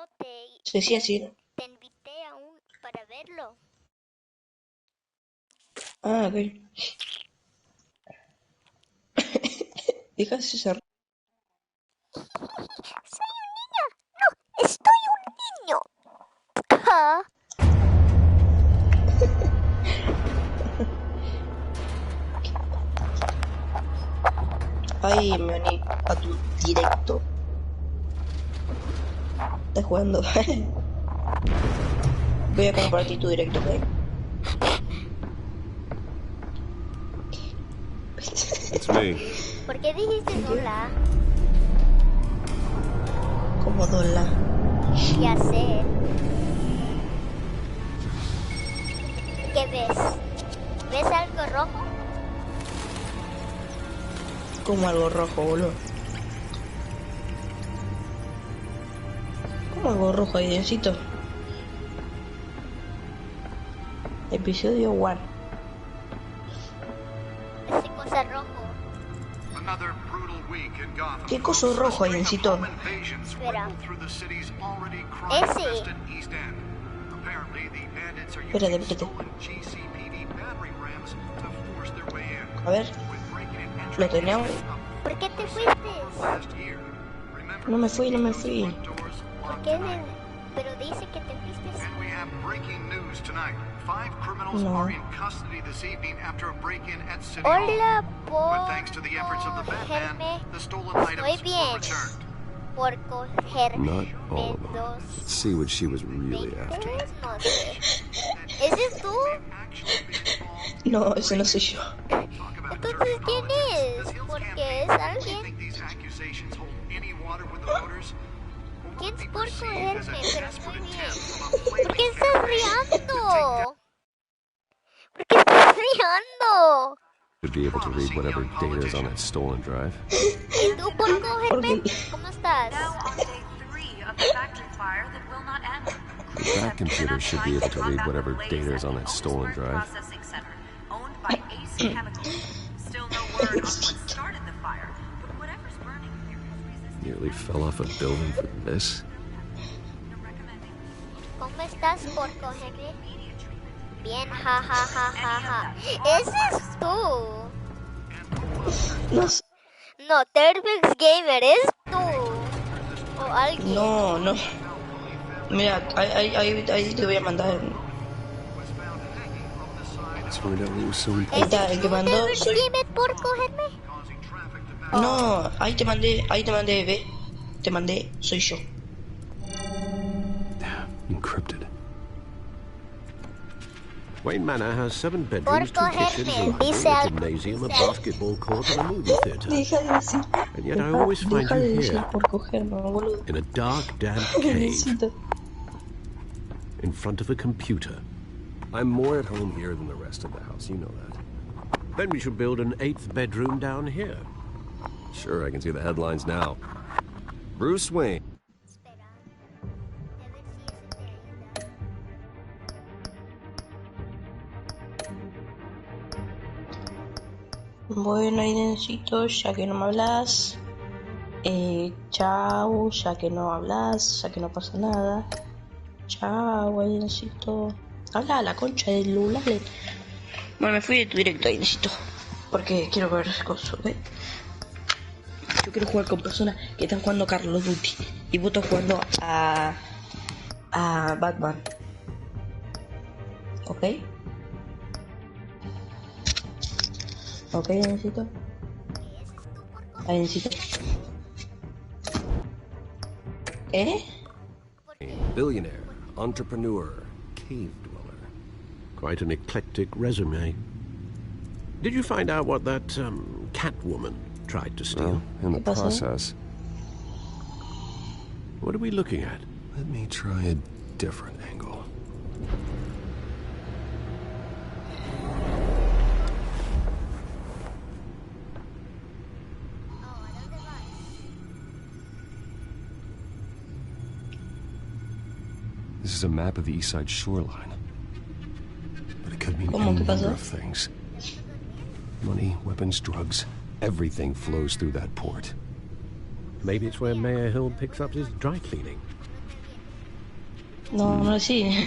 No, Se decía así. te invité aún para verlo. Ah, ok. Deja de ser. Soy un niño. No, estoy un niño. Ja. Ay, me uní a tu directo. Estás jugando. Voy a compartir tu directo, ¿ok? It's me. ¿Por qué dijiste hola? Como Dola. Ya sé. ¿Qué ves? ¿Ves algo rojo? Como algo rojo, boludo. Como algo rojo, Aidencito. Episodio 1. Ese cosa rojo. ¿Qué coso rojo, Aidencito? Espera. Ese. Espérate. A ver. Lo tenemos. ¿Por qué te fuiste? No me fui. ¿Por qué? Pero dice que te fuiste. No. Hola, Germe. Estoy bien. Por cogerme Not all of them. dos. Let's see what she was really after. No sé. ¿Ese es tú? No, ese no soy yo. Entonces, ¿quién es? Porque es alguien. ¿Quién es por cogerme? Pero estoy bien. ¿Por qué estás riendo? ¿Por qué estás riendo? Should be able to read whatever data is on that stolen drive. ¿Y tú por cogerme? ¿Cómo estás? That computer should be able to read whatever data is on that stolen drive. Nearly fell off a building for this. ¿Cómo estás por cogerme? Bien, ja. Ese es tú. No sé. No, Terbex Gamer, es tú. O alguien. No. Mira, ahí te voy a mandar. Let's find out what was so Ahí important. está, el que mandó ¿Terbex soy... Gamer por cogerme? No, ahí te mandé, ve. Te mandé, soy yo. Encrypted. Wayne Manor has 7 bedrooms, 2 kitchens, a library, a gymnasium, a basketball court, and a movie theater. Deja de decir. And yet I always find Deja de you decir here, por cogerme, boludo. in a dark, damp cave, Necesito. in front of a computer. I'm more at home here than the rest of the house, you know that. Then we should build an 8th bedroom down here. Sure, I can see the headlines now. Bruce Wayne. Espera. A ver si eso te ayuda. Bueno, Aidencito, ya que no me hablas. Chau, ya que no hablas, ya que no pasa nada. Chau, Aidencito. Habla a la concha del lulale. Bueno, me fui de tu directo, Aidencito. Porque quiero ver cosas, ¿ok? Yo quiero jugar con personas que están jugando Call of Duty. Y vos estás jugando a Batman. ¿Ok? ¿Ok, Aidencito? Aidencito. Billionaire, entrepreneur, cave dweller. Quite an eclectic resume. Did you find out what that Catwoman tried to steal? Well, in the ¿Qué pasó? process. What are we looking at? Let me try a different angle. This is a map of the east side shoreline. But it could mean ¿Cómo? any ¿Qué pasó? number of things. Money, weapons, drugs, everything flows through that port. Maybe it's where Mayor Hill picks up his dry cleaning. No, no, sí.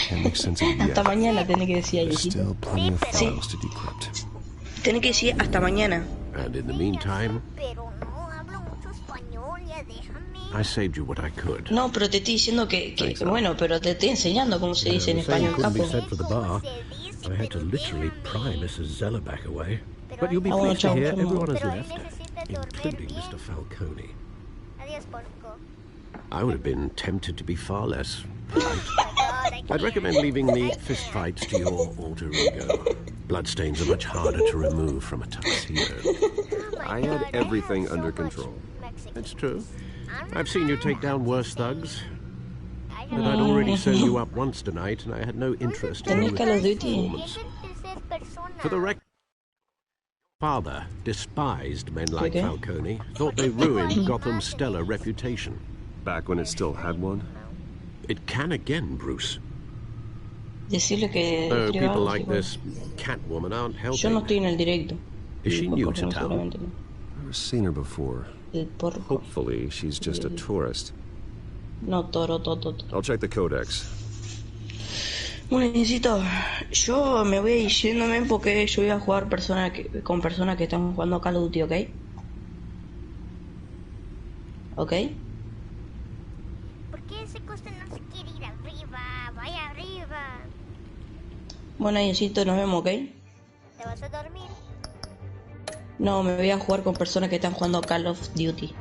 Can't make sense of it Hasta yet. mañana tenés que decir, There's Aidencito. still plenty of Sí. files to decrypt. Tenés que decir hasta mañana. And in the meantime, Pero no hablo mucho español, ya déjame. I saved you what I could. No, pero te estoy diciendo que bueno, pero te estoy enseñando cómo se dice en The same español, couldn't be capo. said for the bar. I had to literally pry Mrs. Zeller back away. But you'll be I wanna pleased to jump hear from everyone has Pero él left, necesita dormir including bien. Mr. Falcone. Adiós, porco. I would have been tempted to be far less polite. God, I I'd can't. recommend leaving the fistfights to your alter ego. Bloodstains are much harder to remove from a tuxedo. Oh my I had God, everything have so under much control. Mexican. That's true. I'm not I've seen you take bad. down worse thugs, I but have I'd already sewn you up once tonight, and I had no interest in Tenés your Call of Duty. performance. For the record, father despised men like Okay. Falcone, thought they ruined Gotham's stellar reputation. Back when it still had one? It can again, Bruce. Decirle que Though escriba people algo, like sí, bueno. this Catwoman aren't Yo no helping. estoy en el directo. Is she Y new por to eso town? seguramente no. Never seen her before. El porco. Hopefully, she's just a tourist. No, toro, toto. I'll check the codex. Bueno, necesito. Yo me voy a ir yéndome porque yo voy a jugar con personas que están jugando Call of Duty, ¿ok? ¿Ok? ¿Por qué ese coste no se quiere ir arriba? Vaya arriba. Bueno, necesito, nos vemos, ¿ok? ¿Te vas a dormir? No, me voy a jugar con personas que están jugando Call of Duty.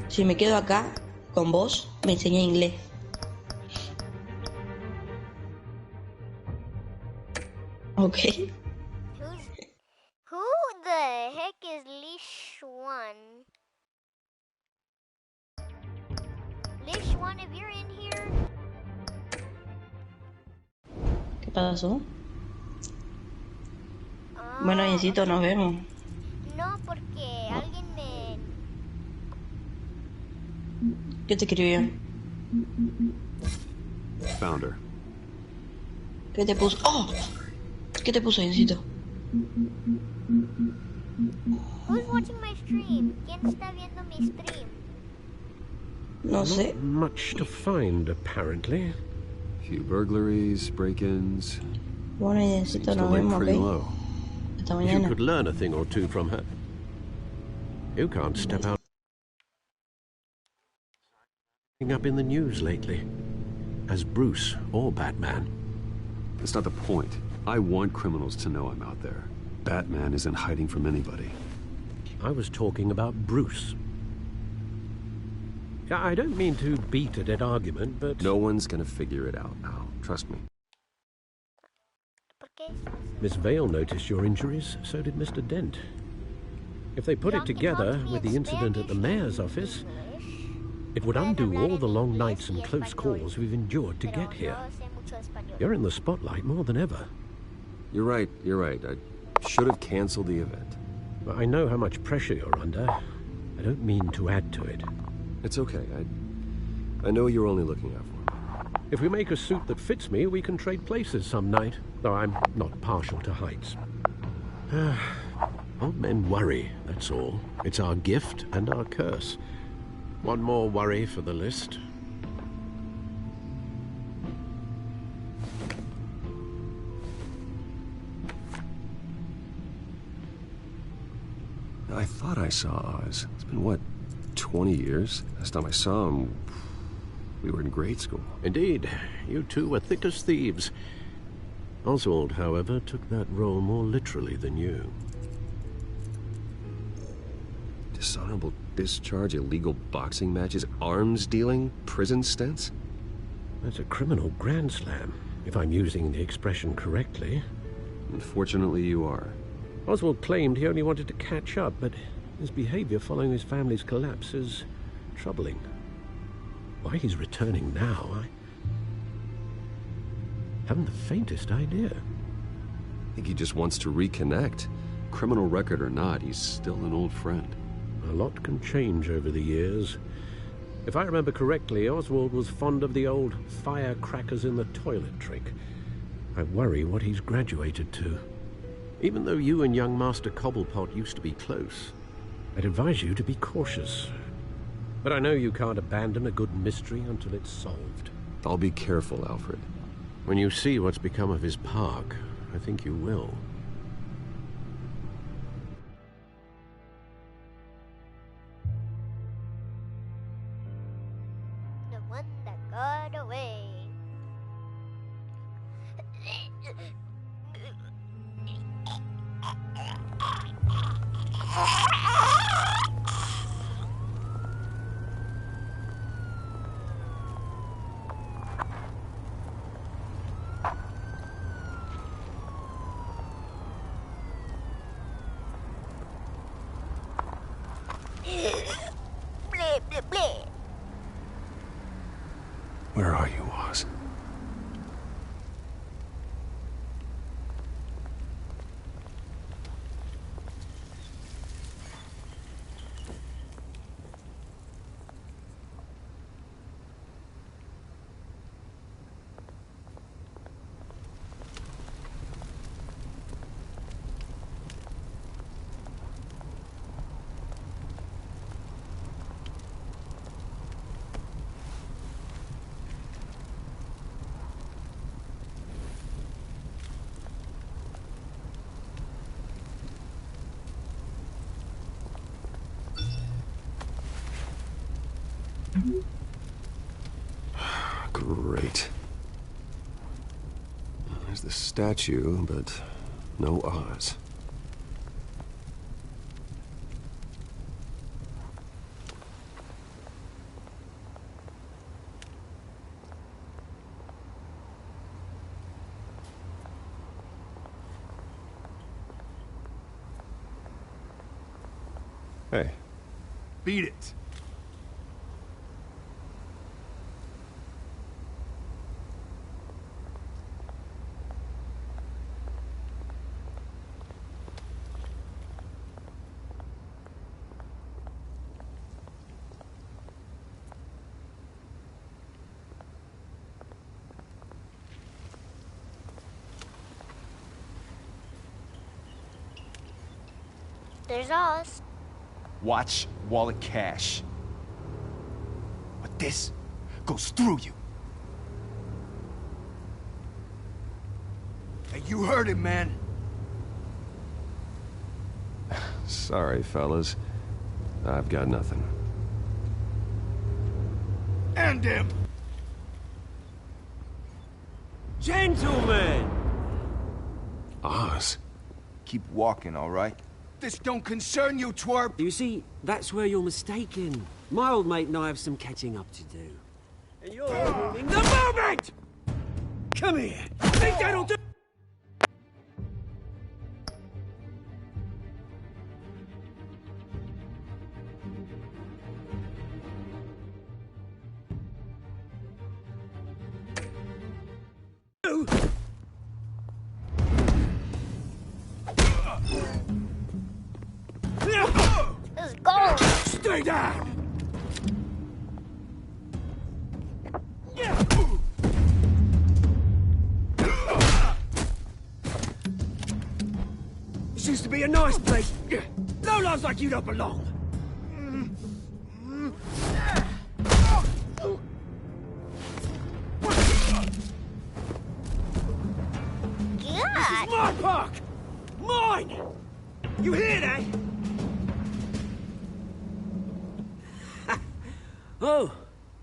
Si me quedo acá con vos, me enseñé inglés. ¿Ok? Who the heck is Leash One? Leash One, if you're in here. ¿Qué pasó? Ah, Bueno, necesito, nos vemos. No, porque alguien me... ¿Qué te escribió? Found her. ¿Qué te puso? ¡Oh! ¿Qué te puso, necesito? Who's watching my stream? ¿Quién está viendo mi stream? No sé. Not much to find, apparently. Few burglaries, break-ins. Bueno, Seems necesito, to nos lay vemos, pretty ¿ok? low. Hasta If you mañana. could learn a thing or two from her. You can't step out. Up in the news lately, as Bruce or Batman. That's not the point. I want criminals to know I'm out there. Batman isn't hiding from anybody. I was talking about Bruce. I don't mean to beat a dead argument, but No one's gonna figure it out, Al. Trust me. ¿Por qué? Miss Vale noticed your injuries, so did Mr. Dent. If they put it together with the incident at the mayor's office, it would undo all the long nights and close calls we've endured to get here. You're in the spotlight more than ever. You're right. I should have canceled the event. I know how much pressure you're under. I don't mean to add to it. It's okay. I know you're only looking out for me. If we make a suit that fits me, we can trade places some night, though I'm not partial to heights. Old men worry, that's all. It's our gift and our curse. One more worry for the list. I thought I saw Oz. It's been, what, 20 years? Last time I saw him, we were in grade school. Indeed, you two were thick as thieves. Oswald, however, took that role more literally than you. Dishonorable discharge, illegal boxing matches, arms dealing, prison stints? That's a criminal grand slam, if I'm using the expression correctly. Unfortunately, you are. Oswald claimed he only wanted to catch up, but his behavior following his family's collapse is troubling. Why he's returning now, I haven't the faintest idea. I think he just wants to reconnect. Criminal record or not, he's still an old friend. A lot can change over the years. If I remember correctly, Oswald was fond of the old firecrackers in the toilet trick. I worry what he's graduated to. Even though you and young Master Cobblepot used to be close, I'd advise you to be cautious. But I know you can't abandon a good mystery until it's solved. I'll be careful, Alfred. When you see what's become of his park, I think you will. The one that got away. Bleh, bleh, bleh. Where are you, Oz? Great. There's the statue, but no Oz. Hey. Beat it. There's Oz. Watch wallet cash. But this goes through you. Hey, you heard him, man. Sorry, fellas. I've got nothing. And him. Gentlemen! Oz? Keep walking, all right? This don't concern you, twerp. You see, that's where you're mistaken. My old mate and I have some catching up to do. And you're ruining the moment! Come here! Think that'll do? This is gold. Stay down! This used to be a nice place. No lives like you don't belong. This is God. my park! Mine! You hear that? Oh,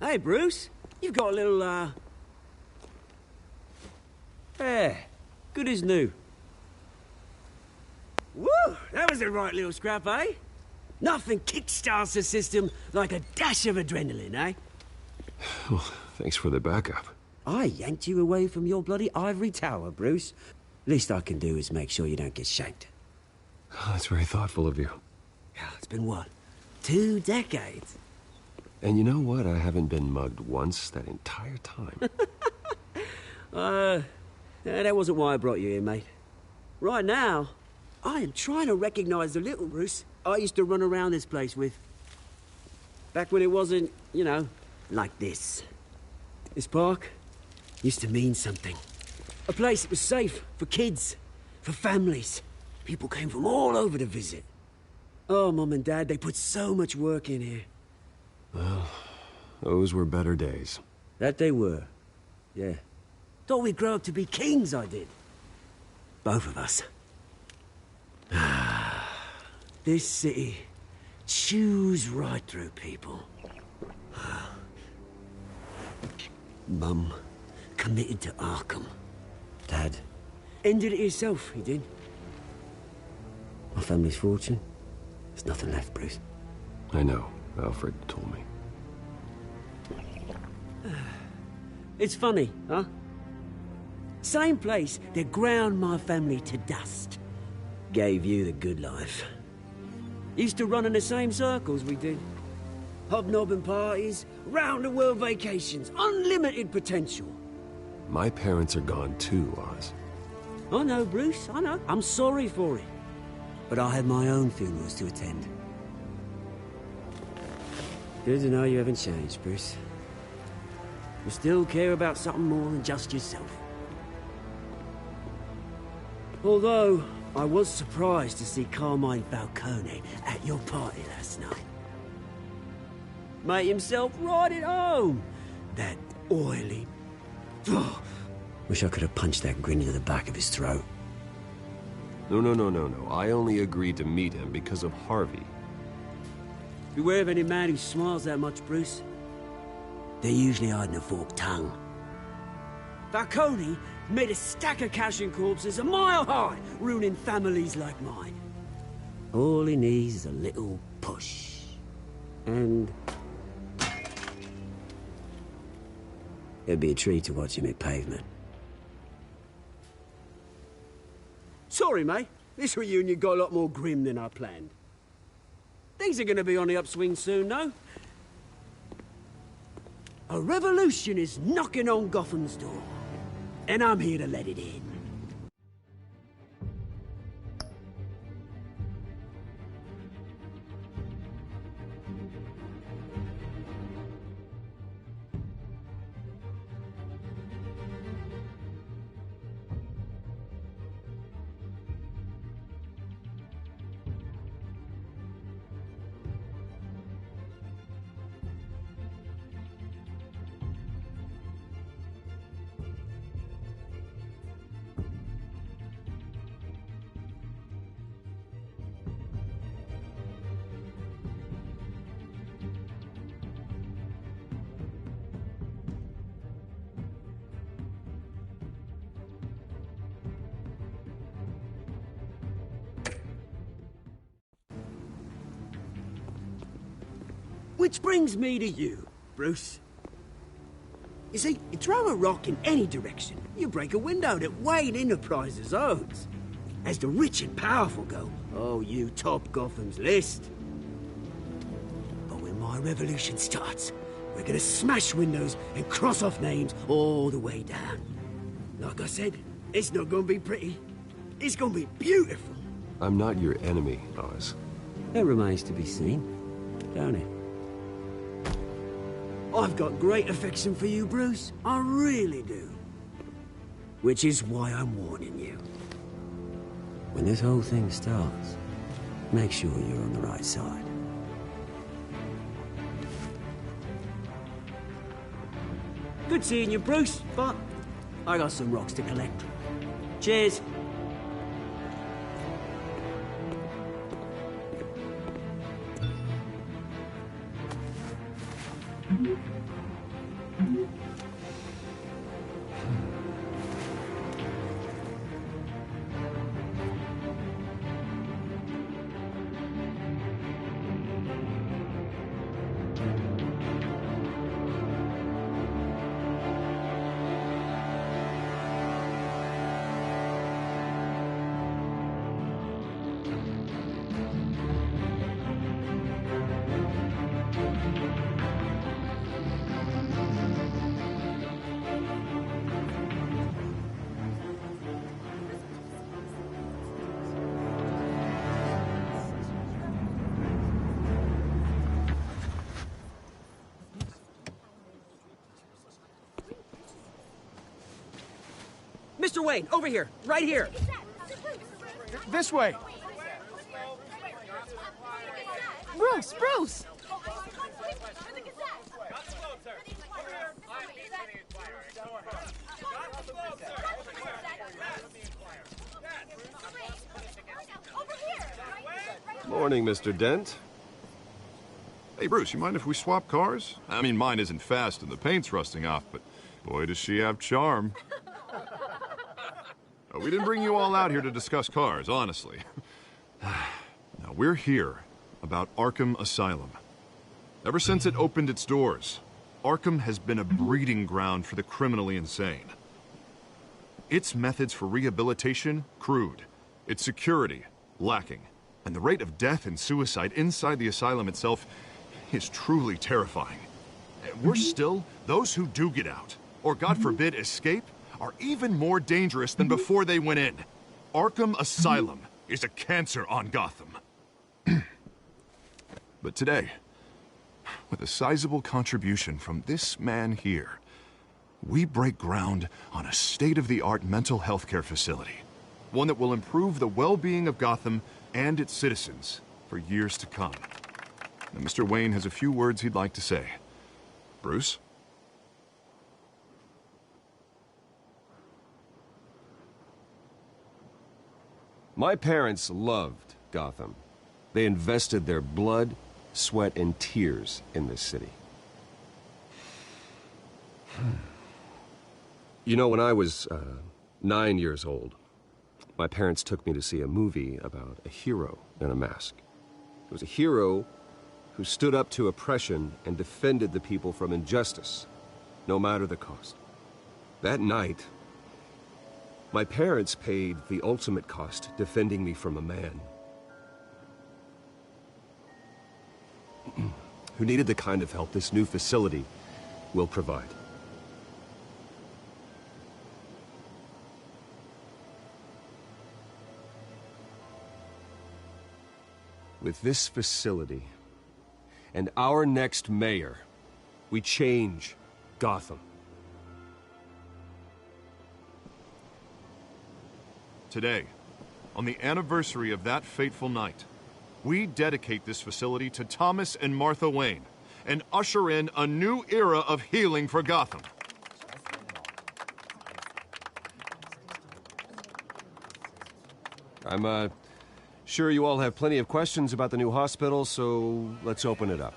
hey, Bruce. You've got a little, Yeah, good as new. Woo! That was a right little scrap, eh? Nothing kickstarts the system like a dash of adrenaline, eh? Well, thanks for the backup. I yanked you away from your bloody ivory tower, Bruce. Least I can do is make sure you don't get shanked. Oh, that's very thoughtful of you. It's been what? 2 decades? And you know what? I haven't been mugged once that entire time. That wasn't why I brought you here, mate. Right now, I am trying to recognize the little Bruce I used to run around this place with. Back when it wasn't, you know, like this. This park used to mean something. A place that was safe for kids, for families. People came from all over to visit. Oh, Mum and Dad, they put so much work in here. Well, those were better days. That they were. Yeah. Thought we'd grow up to be kings, I did. Both of us. This city chews right through people. Mum committed to Arkham. Dad ended it himself, he did. My family's fortune, there's nothing left, Bruce. I know. Alfred told me. It's funny, huh? Same place that ground my family to dust. Gave you the good life. Used to run in the same circles we did. Hobnobbing parties, round-the-world vacations, unlimited potential. My parents are gone too, Oz. I know, Bruce, I know. I'm sorry for it. But I had my own funerals to attend. Good to know you haven't changed, Bruce. You still care about something more than just yourself. Although, I was surprised to see Carmine Falcone at your party last night. Made himself right at home. That oily... Oh, wish I could have punched that grin into the back of his throat. No. I only agreed to meet him because of Harvey. Beware of any man who smiles that much, Bruce. They're usually hiding a forked tongue. Falcone made a stack of cashing corpses a mile high, ruining families like mine. All he needs is a little push. And... it'd be a treat to watch him hit pavement. Sorry, mate. This reunion got a lot more grim than I planned. Things are gonna be on the upswing soon, though. A revolution is knocking on Gotham's door. And I'm here to let it in. Which brings me to you, Bruce. You see, you throw a rock in any direction, you break a window that Wayne Enterprises owns. As the rich and powerful go, oh, you top Gotham's list. But when my revolution starts, we're gonna smash windows and cross off names all the way down. Like I said, it's not gonna be pretty. It's gonna be beautiful. I'm not your enemy, Oz. That remains to be seen, don't it? I've got great affection for you, Bruce. I really do. Which is why I'm warning you. When this whole thing starts, make sure you're on the right side. Good seeing you, Bruce, but I got some rocks to collect. Cheers. Mr. Wayne, over here, right here. This way. Bruce! Morning, Mr. Dent. Hey, Bruce, you mind if we swap cars? I mean, mine isn't fast and the paint's rusting off, but boy, does she have charm. We didn't bring you all out here to discuss cars, honestly. Now, we're here about Arkham Asylum. Ever since it opened its doors, Arkham has been a breeding ground for the criminally insane. Its methods for rehabilitation, crude. Its security, lacking. And the rate of death and suicide inside the asylum itself is truly terrifying. Worse still, those who do get out, or God forbid escape, are even more dangerous than before they went in. Arkham Asylum is a cancer on Gotham. But today, with a sizable contribution from this man here, we break ground on a state-of-the-art mental health care facility. One that will improve the well-being of Gotham and its citizens for years to come. Now, Mr. Wayne has a few words he'd like to say. Bruce? My parents loved Gotham. They invested their blood, sweat, and tears in this city. You know, when I was 9 years old, my parents took me to see a movie about a hero in a mask. It was a hero who stood up to oppression and defended the people from injustice, no matter the cost. That night, my parents paid the ultimate cost defending me from a man who needed the kind of help this new facility will provide. With this facility and our next mayor, we change Gotham. Today, on the anniversary of that fateful night, we dedicate this facility to Thomas and Martha Wayne and usher in a new era of healing for Gotham. I'm sure you all have plenty of questions about the new hospital, so let's open it up.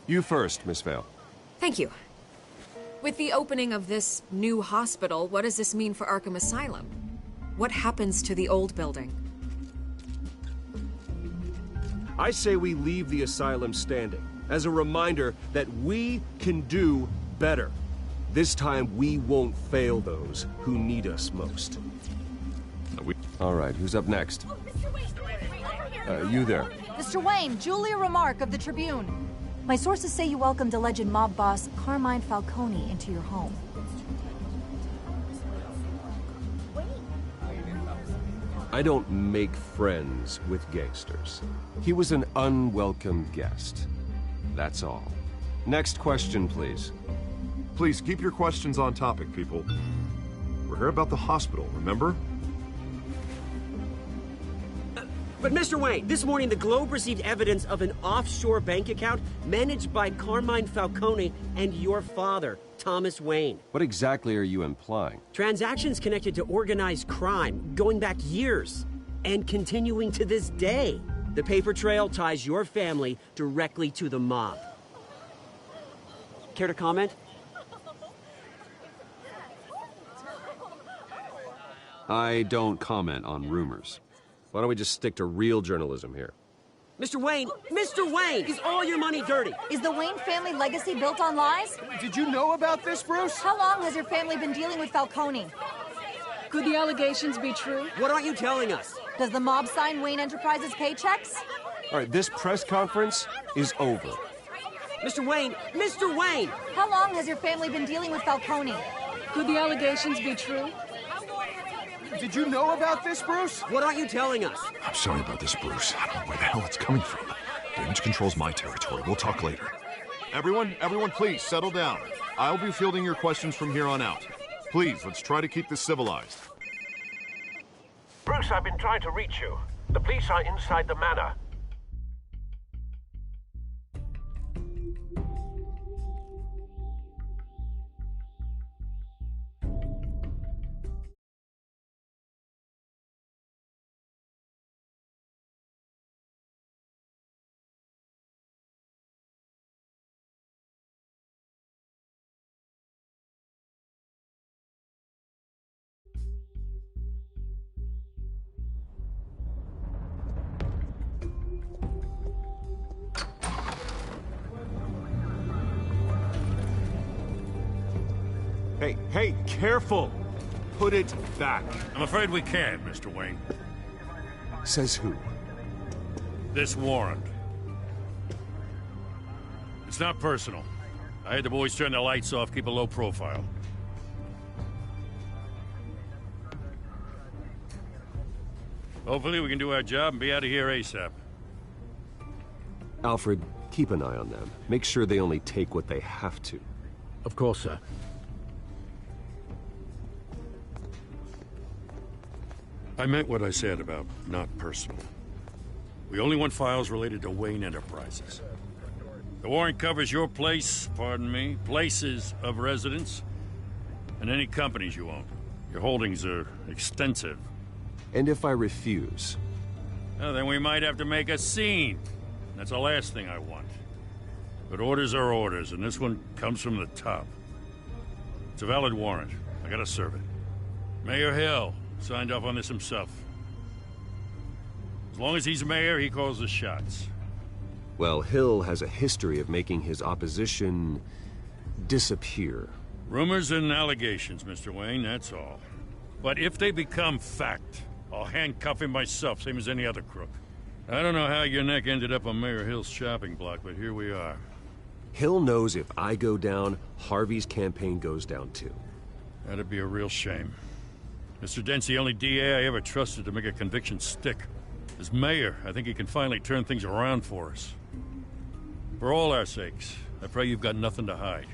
You first, Miss Vale. Thank you. With the opening of this new hospital, what does this mean for Arkham Asylum? What happens to the old building? I say we leave the asylum standing as a reminder that we can do better. This time we won't fail those who need us most. All right, who's up next? You there. Mr. Wayne, Julia Remark of the Tribune. My sources say you welcomed alleged mob boss Carmine Falcone into your home. I don't make friends with gangsters. He was an unwelcome guest. That's all. Next question, please. Please keep your questions on topic, people. We're here about the hospital, remember? But Mr. Wayne, this morning the Globe received evidence of an offshore bank account managed by Carmine Falcone and your father, Thomas Wayne. What exactly are you implying? Transactions connected to organized crime, going back years, and continuing to this day. The paper trail ties your family directly to the mob. Care to comment? I don't comment on rumors. Why don't we just stick to real journalism here? Mr. Wayne, is all your money dirty? Is the Wayne family legacy built on lies? Did you know about this, Bruce? How long has your family been dealing with Falcone? Could the allegations be true? What aren't you telling us? Does the mob sign Wayne Enterprises paychecks? All right, this press conference is over. Mr. Wayne! How long has your family been dealing with Falcone? Could the allegations be true? Did you know about this, Bruce? What aren't you telling us? I'm sorry about this, Bruce. I don't know where the hell it's coming from. Damage control's my territory. We'll talk later. Everyone, please, settle down. I'll be fielding your questions from here on out. Please, let's try to keep this civilized. Bruce, I've been trying to reach you. The police are inside the manor. Hey, careful! Put it back. I'm afraid we can't, Mr. Wayne. Says who? This warrant. It's not personal. I had the boys turn the lights off, keep a low profile. Hopefully we can do our job and be out of here ASAP. Alfred, keep an eye on them. Make sure they only take what they have to. Of course, sir. I meant what I said about not personal. We only want files related to Wayne Enterprises. The warrant covers your place, pardon me, places of residence, and any companies you own. Your holdings are extensive. And if I refuse? Well, then we might have to make a scene. That's the last thing I want. But orders are orders, and this one comes from the top. It's a valid warrant. I gotta serve it. Mayor Hill signed off on this himself. As long as he's mayor, he calls the shots. Well, Hill has a history of making his opposition disappear. Rumors and allegations, Mr. Wayne, that's all. But if they become fact, I'll handcuff him myself, same as any other crook. I don't know how your neck ended up on Mayor Hill's shopping block, but here we are. Hill knows if I go down, Harvey's campaign goes down too. That'd be a real shame. Mr. Dent's the only DA I ever trusted to make a conviction stick. As mayor, I think he can finally turn things around for us. For all our sakes, I pray you've got nothing to hide.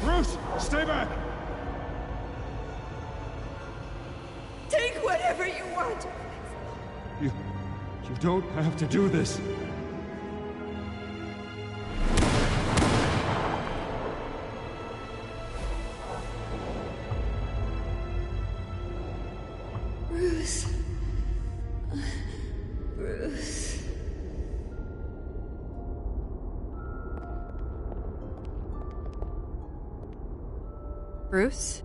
Bruce, stay back! Take whatever you want. You don't have to do this. Bruce. Bruce. Bruce?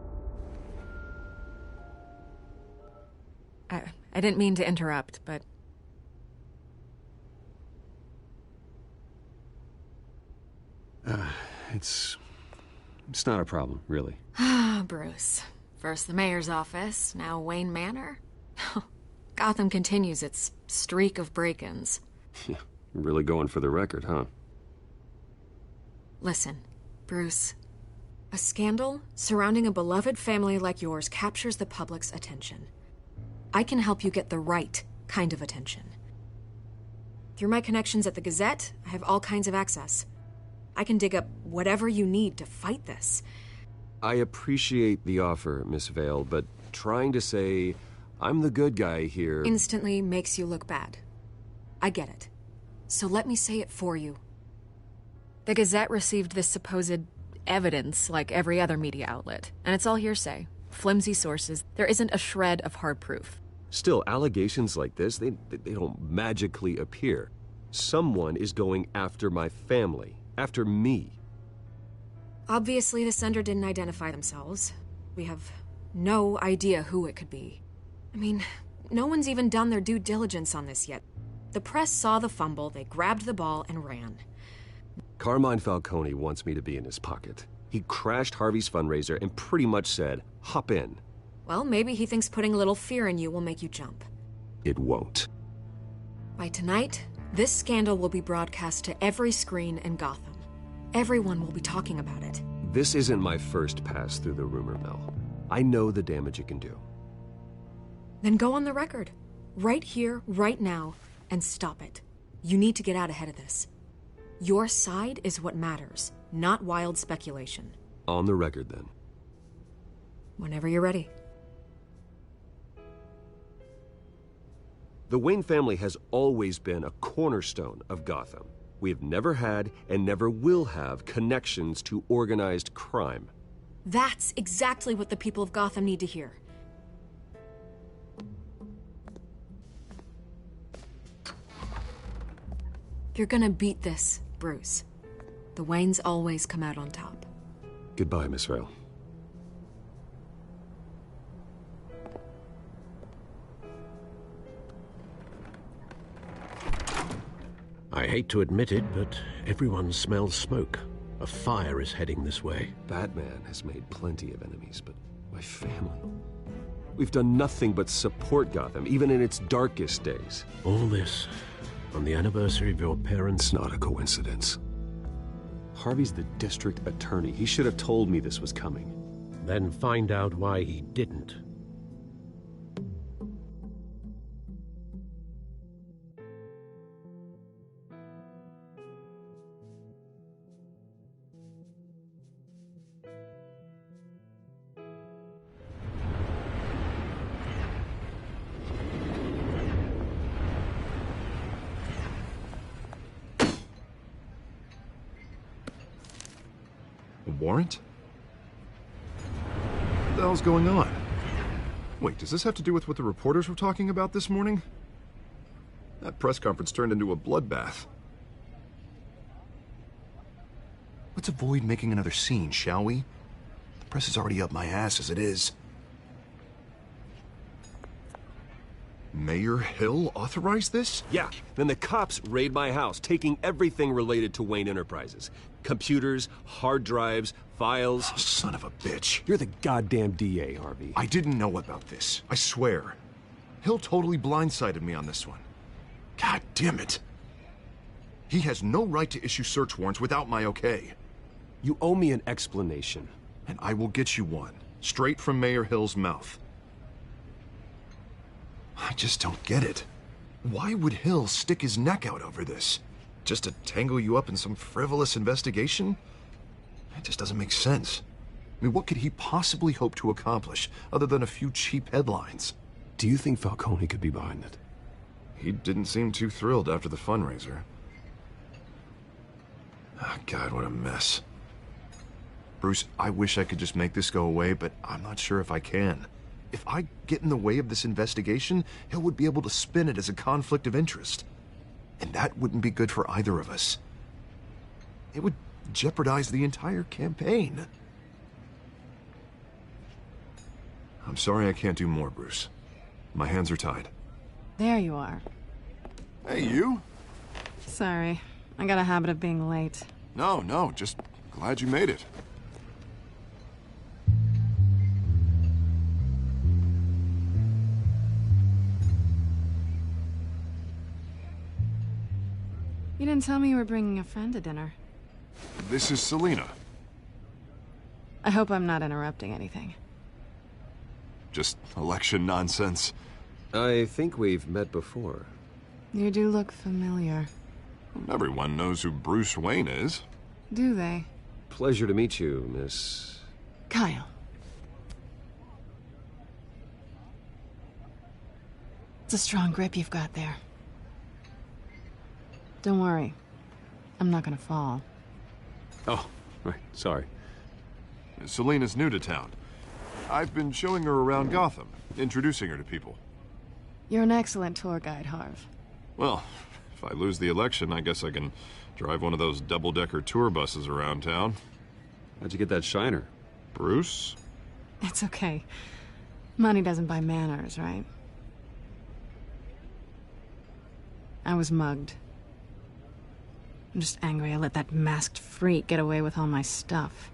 I didn't mean to interrupt, but... It's not a problem, really. Ah, Bruce. First the mayor's office, now Wayne Manor. Gotham continues its streak of break-ins. Yeah, you're really going for the record, huh? Listen, Bruce. A scandal surrounding a beloved family like yours captures the public's attention. I can help you get the right kind of attention. Through my connections at the Gazette, I have all kinds of access. I can dig up whatever you need to fight this. I appreciate the offer, Miss Vale, but trying to say I'm the good guy here... instantly makes you look bad. I get it. So let me say it for you. The Gazette received this supposed evidence like every other media outlet, and it's all hearsay. Flimsy sources. There isn't a shred of hard proof. Still, allegations like this, they don't magically appear. Someone is going after my family, after me. Obviously, the sender didn't identify themselves. We have no idea who it could be. I mean, no one's even done their due diligence on this yet. The press saw the fumble, they grabbed the ball and ran. Carmine Falcone wants me to be in his pocket. He crashed Harvey's fundraiser and pretty much said, hop in. Well, maybe he thinks putting a little fear in you will make you jump. It won't. By tonight, this scandal will be broadcast to every screen in Gotham. Everyone will be talking about it. This isn't my first pass through the rumor mill. I know the damage it can do. Then go on the record. Right here, right now, and stop it. You need to get out ahead of this. Your side is what matters, not wild speculation. On the record, then. Whenever you're ready. The Wayne family has always been a cornerstone of Gotham. We have never had and never will have connections to organized crime. That's exactly what the people of Gotham need to hear. You're gonna beat this, Bruce. The Waynes always come out on top. Goodbye, Miss Vale. I hate to admit it, but everyone smells smoke. A fire is heading this way. Batman has made plenty of enemies, but my family... We've done nothing but support Gotham, even in its darkest days. All this on the anniversary of your parents'... It's not a coincidence. Harvey's the district attorney. He should have told me this was coming. Then find out why he didn't. Warrant? What the hell's going on? Wait, does this have to do with what the reporters were talking about this morning? That press conference turned into a bloodbath. Let's avoid making another scene, shall we? The press is already up my ass as it is. Mayor Hill authorized this? Yeah, then the cops raid my house, taking everything related to Wayne Enterprises. Computers, hard drives, files. Oh, son of a bitch. You're the goddamn DA, Harvey. I didn't know about this. I swear. Hill totally blindsided me on this one. God damn it. He has no right to issue search warrants without my okay. You owe me an explanation. And I will get you one, straight from Mayor Hill's mouth. I just don't get it. Why would Hill stick his neck out over this? Just to tangle you up in some frivolous investigation? It just doesn't make sense. I mean, what could he possibly hope to accomplish other than a few cheap headlines? Do you think Falcone could be behind it? He didn't seem too thrilled after the fundraiser. Oh, God, what a mess. Bruce, I wish I could just make this go away, but I'm not sure if I can. If I get in the way of this investigation, Hill would be able to spin it as a conflict of interest. And that wouldn't be good for either of us. It would jeopardize the entire campaign. I'm sorry I can't do more, Bruce. My hands are tied. There you are. Hey, you? Sorry. I got a habit of being late. No, just glad you made it. You didn't tell me you were bringing a friend to dinner. This is Selina. I hope I'm not interrupting anything. Just election nonsense. I think we've met before. You do look familiar. Everyone knows who Bruce Wayne is. Do they? Pleasure to meet you, Miss... Kyle. It's a strong grip you've got there. Don't worry. I'm not gonna fall. Oh, right, sorry. Selina's new to town. I've been showing her around Gotham, introducing her to people. You're an excellent tour guide, Harv. Well, if I lose the election, I guess I can drive one of those double-decker tour buses around town. How'd you get that shiner? Bruce? It's okay. Money doesn't buy manners, right? I was mugged. I'm just angry I let that masked freak get away with all my stuff.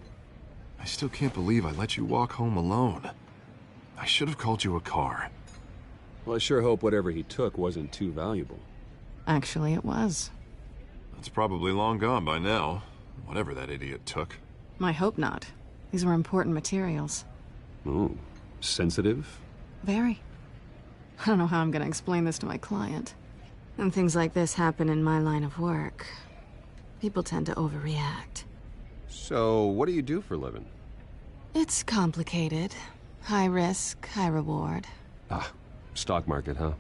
I still can't believe I let you walk home alone. I should have called you a car. Well, I sure hope whatever he took wasn't too valuable. Actually, it was. It's probably long gone by now, whatever that idiot took. I hope not. These were important materials. Ooh, sensitive? Very. I don't know how I'm gonna explain this to my client. When things like this happen in my line of work, people tend to overreact. So, what do you do for a living? It's complicated. High risk, high reward. Ah, stock market, huh?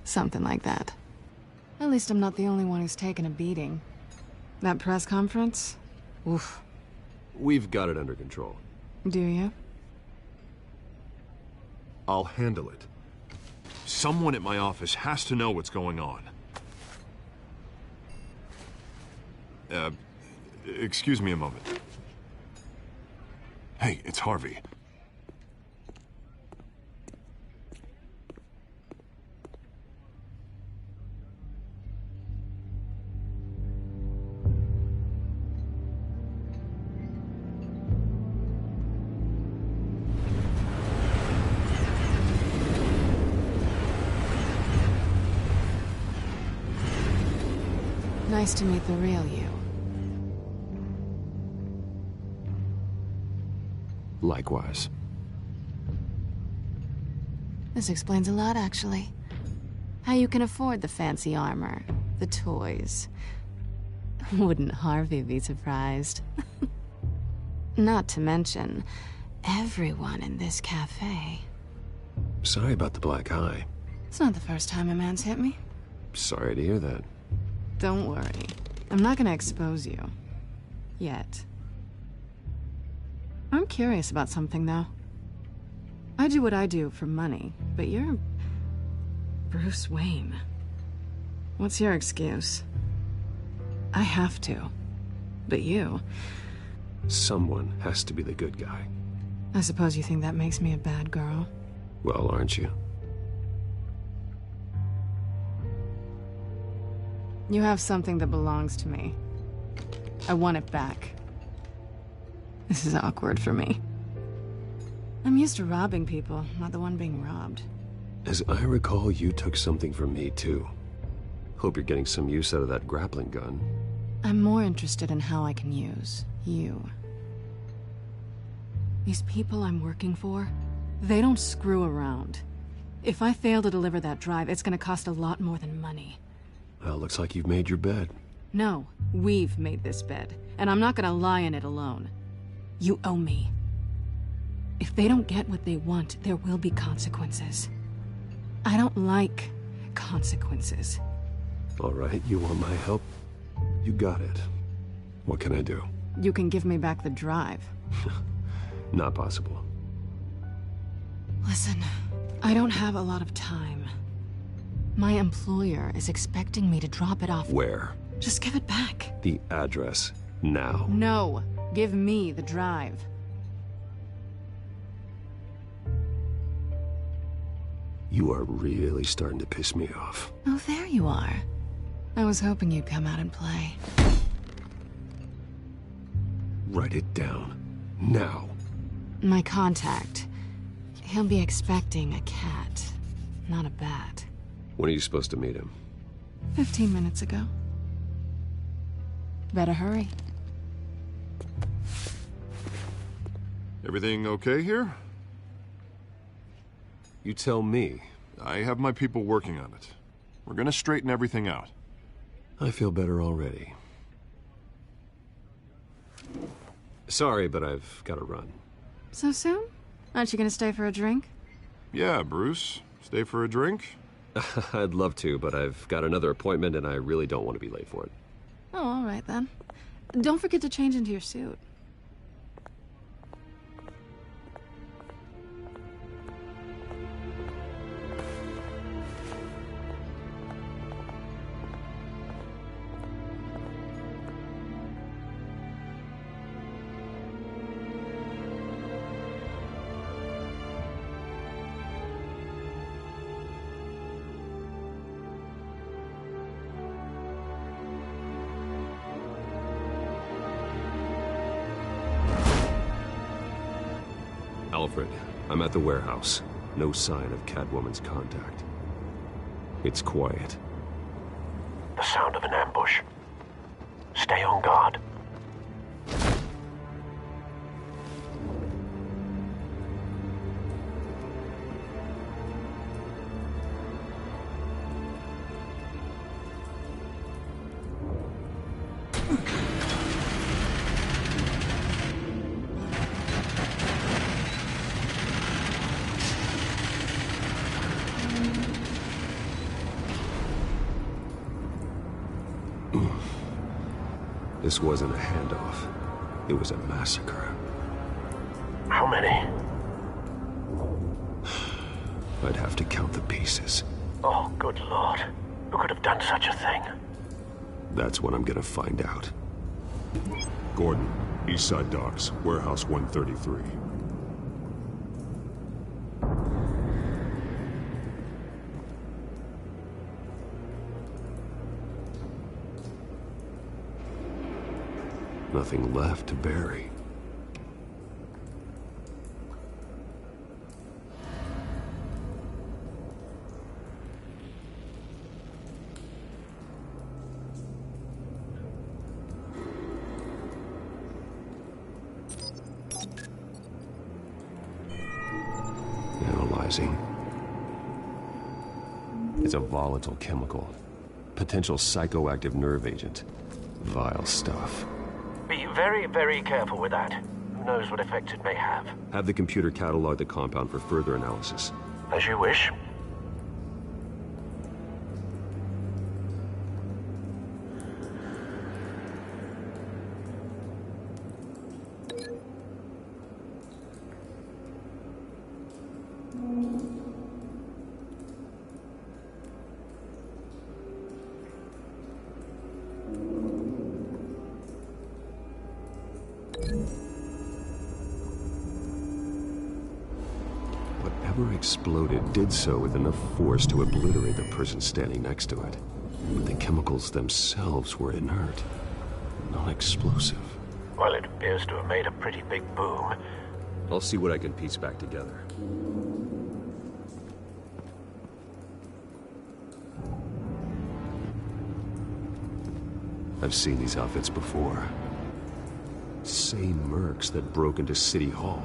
Something like that. At least I'm not the only one who's taken a beating. That press conference? Oof. We've got it under control. Do you? I'll handle it. Someone at my office has to know what's going on. Excuse me a moment. Hey, it's Harvey. Nice to meet the real you. Likewise. This explains a lot, actually. How you can afford the fancy armor, the toys. Wouldn't Harvey be surprised? Not to mention, everyone in this cafe. Sorry about the black eye. It's not the first time a man's hit me. Sorry to hear that. Don't worry. I'm not gonna expose you. Yet. I'm curious about something, though. I do what I do for money, but you're... Bruce Wayne. What's your excuse? I have to. But you... Someone has to be the good guy. I suppose you think that makes me a bad girl? Well, aren't you? You have something that belongs to me. I want it back. This is awkward for me. I'm used to robbing people, not the one being robbed. As I recall, you took something from me, too. Hope you're getting some use out of that grappling gun. I'm more interested in how I can use you. These people I'm working for, they don't screw around. If I fail to deliver that drive, it's gonna cost a lot more than money. Well, looks like you've made your bed. No, we've made this bed, and I'm not gonna lie in it alone. You owe me. If they don't get what they want, there will be consequences. I don't like consequences. All right, you want my help? You got it. What can I do? You can give me back the drive. Not possible. Listen, I don't have a lot of time. My employer is expecting me to drop it off. Where? Just give it back. The address, now. No, give me the drive. You are really starting to piss me off. Oh, there you are. I was hoping you'd come out and play. Write it down. Now. My contact. He'll be expecting a cat, not a bat. When are you supposed to meet him? 15 minutes ago. Better hurry. Everything okay here? You tell me. I have my people working on it. We're gonna straighten everything out. I feel better already. Sorry, but I've got to run. So soon? Aren't you gonna stay for a drink? Yeah, Bruce. Stay for a drink? I'd love to, but I've got another appointment and I really don't want to be late for it. Oh, all right then. Don't forget to change into your suit. Alfred, I'm at the warehouse. No sign of Catwoman's contact. It's quiet. The sound of an ambush. Stay on guard. This wasn't a handoff. It was a massacre. How many? I'd have to count the pieces. Oh, good lord. Who could have done such a thing? That's what I'm gonna find out. Gordon, Eastside Docks, Warehouse 133. Nothing left to bury. Analyzing. It's a volatile chemical. Potential psychoactive nerve agent. Vile stuff. Be very, very careful with that. Who knows what effects it may have. Have the computer catalog the compound for further analysis. As you wish. Whatever exploded did so with enough force to obliterate the person standing next to it. But the chemicals themselves were inert, non-explosive. Well, it appears to have made a pretty big boom. I'll see what I can piece back together. I've seen these outfits before. Same mercs that broke into City Hall.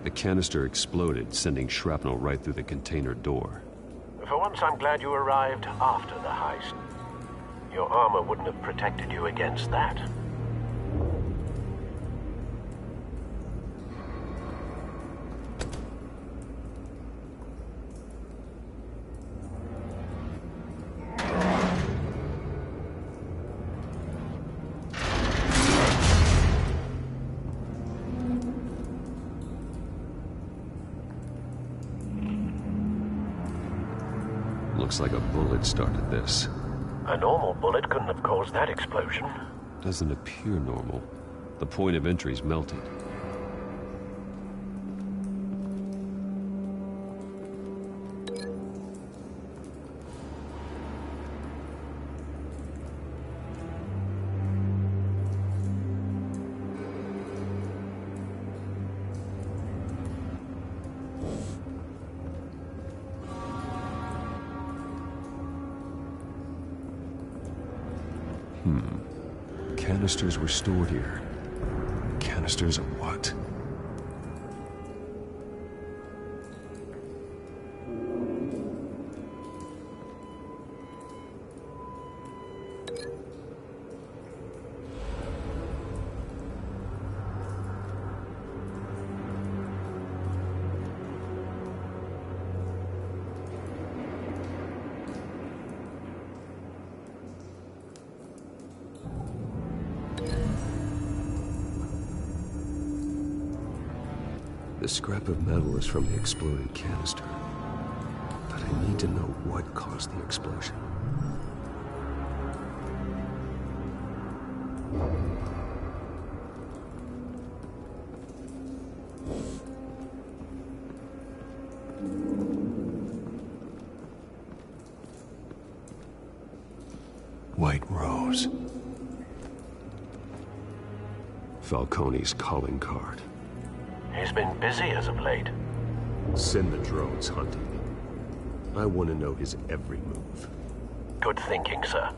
The canister exploded, sending shrapnel right through the container door. For once, I'm glad you arrived after the heist. Your armor wouldn't have protected you against that. Looks like a bullet started this. A normal bullet couldn't have caused that explosion. Doesn't appear normal. The point of entry's melted. Canisters were stored here. Canisters of what? The scrap of metal is from the exploded canister. But I need to know what caused the explosion. white rose. Falcone's calling card. He's been busy as of late. Send the drones hunting. I want to know his every move. Good thinking, sir.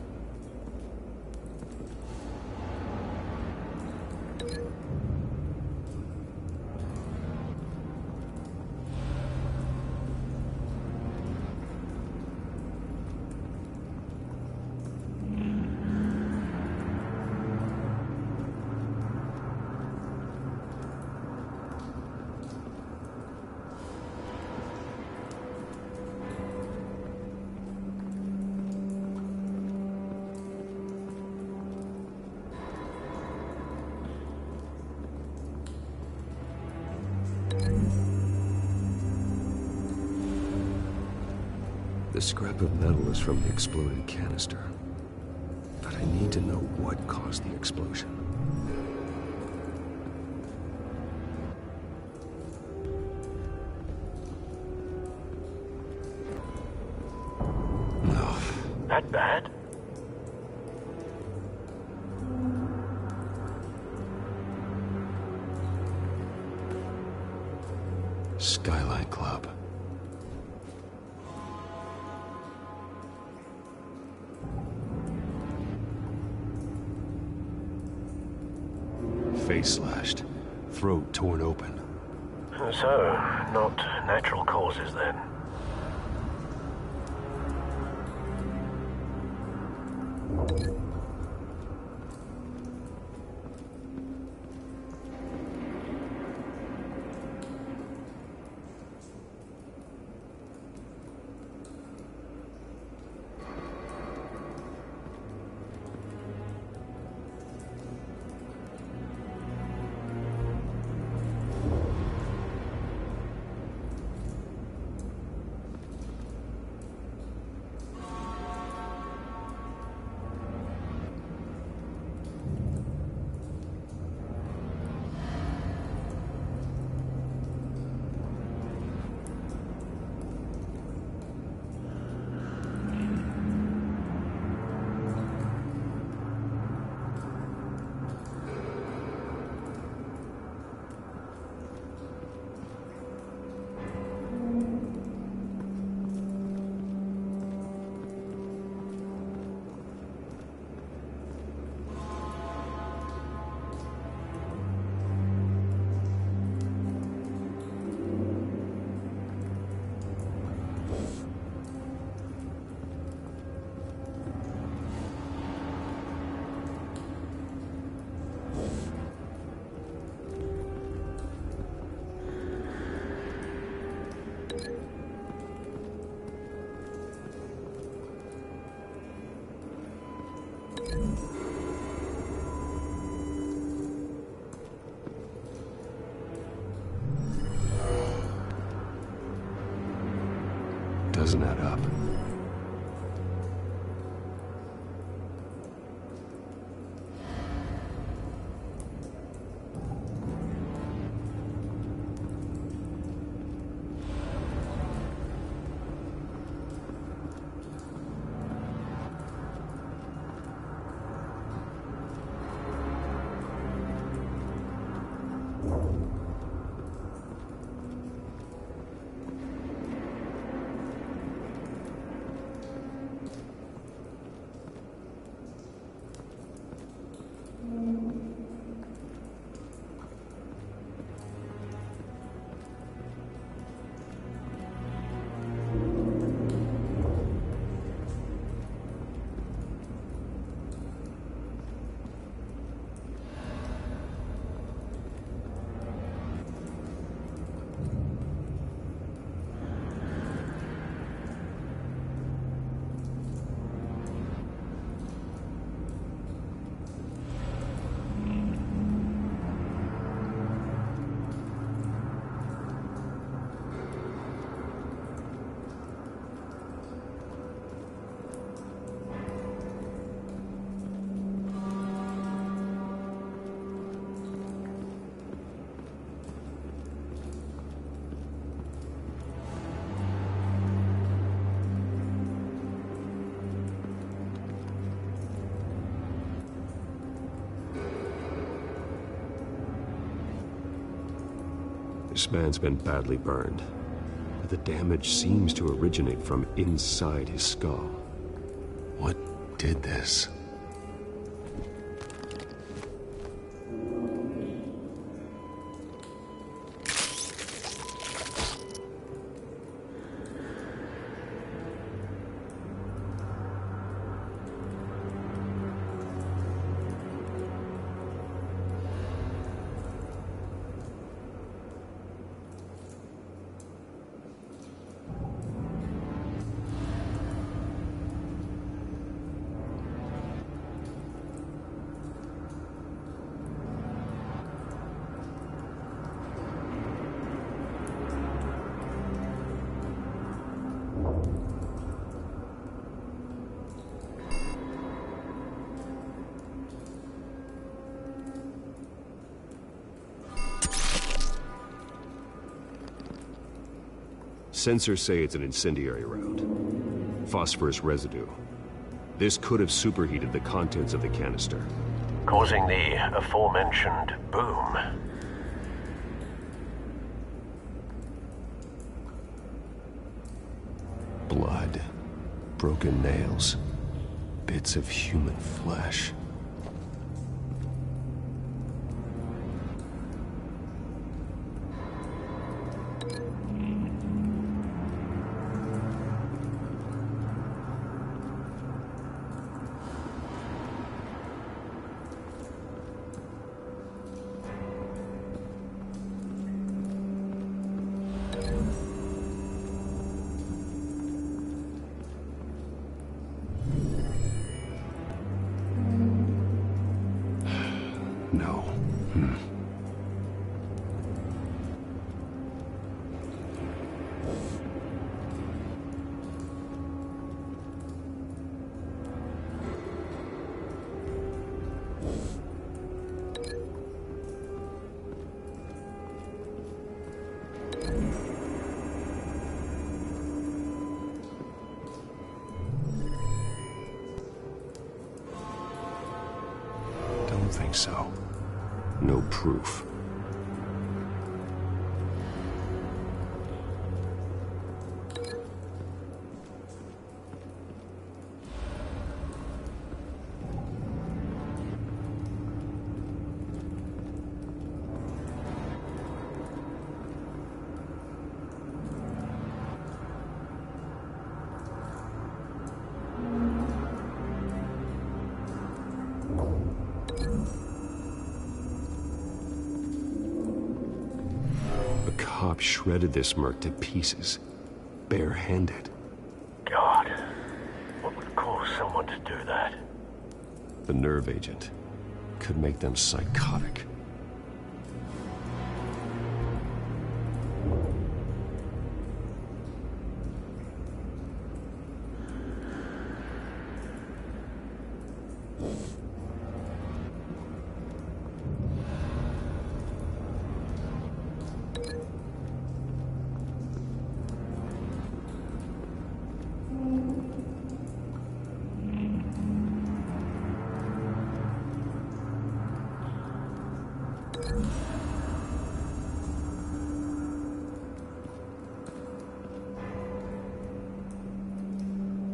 The scrap of metal is from the exploded canister. But I need to know what caused the explosion. No. That bad? Skyline Club. Face slashed, throat torn open. So, not natural causes then. Doesn't add up. This man's been badly burned, but the damage seems to originate from inside his skull. What did this? Sensors say it's an incendiary round. Phosphorus residue. This could have superheated the contents of the canister, causing the aforementioned boom. Blood, broken nails, bits of human flesh. No. Don't think so. No proof. Cop shredded this merc to pieces, barehanded. God, what would cause someone to do that? The nerve agent could make them psychotic.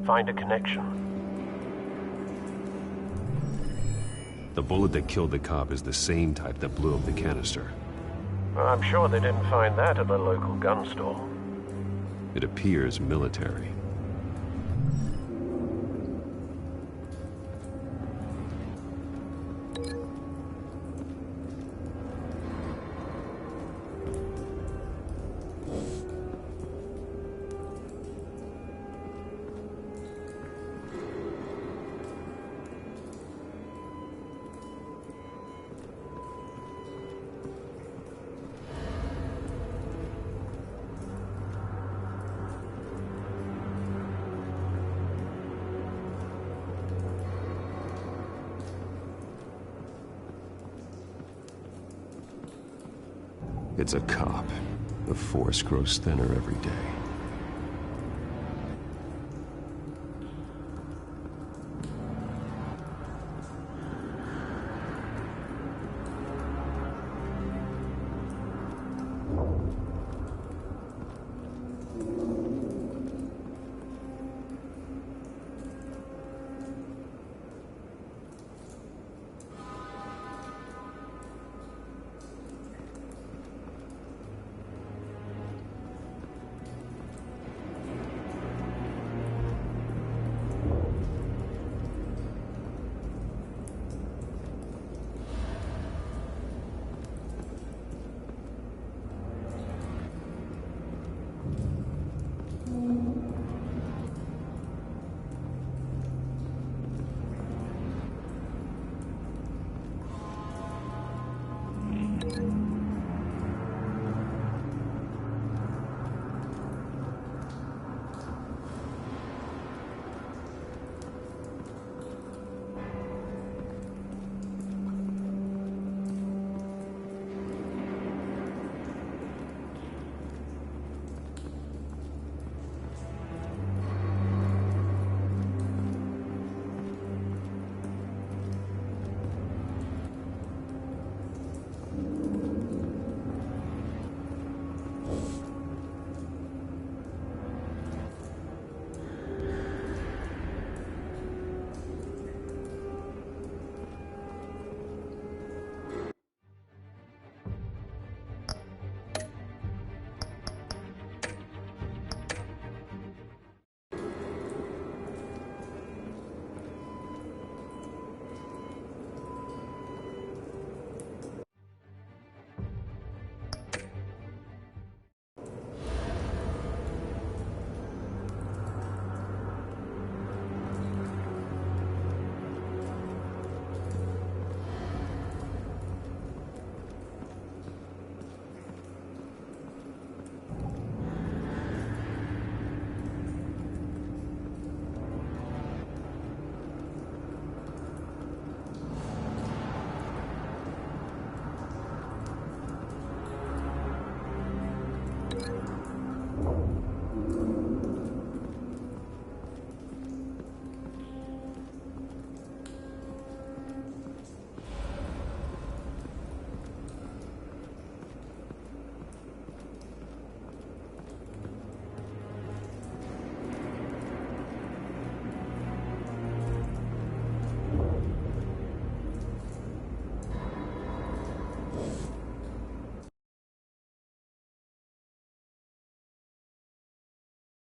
Find a connection. The bullet that killed the cop is the same type that blew up the canister. I'm sure they didn't find that at the local gun store. It appears military. It's a cop. The force grows thinner every day.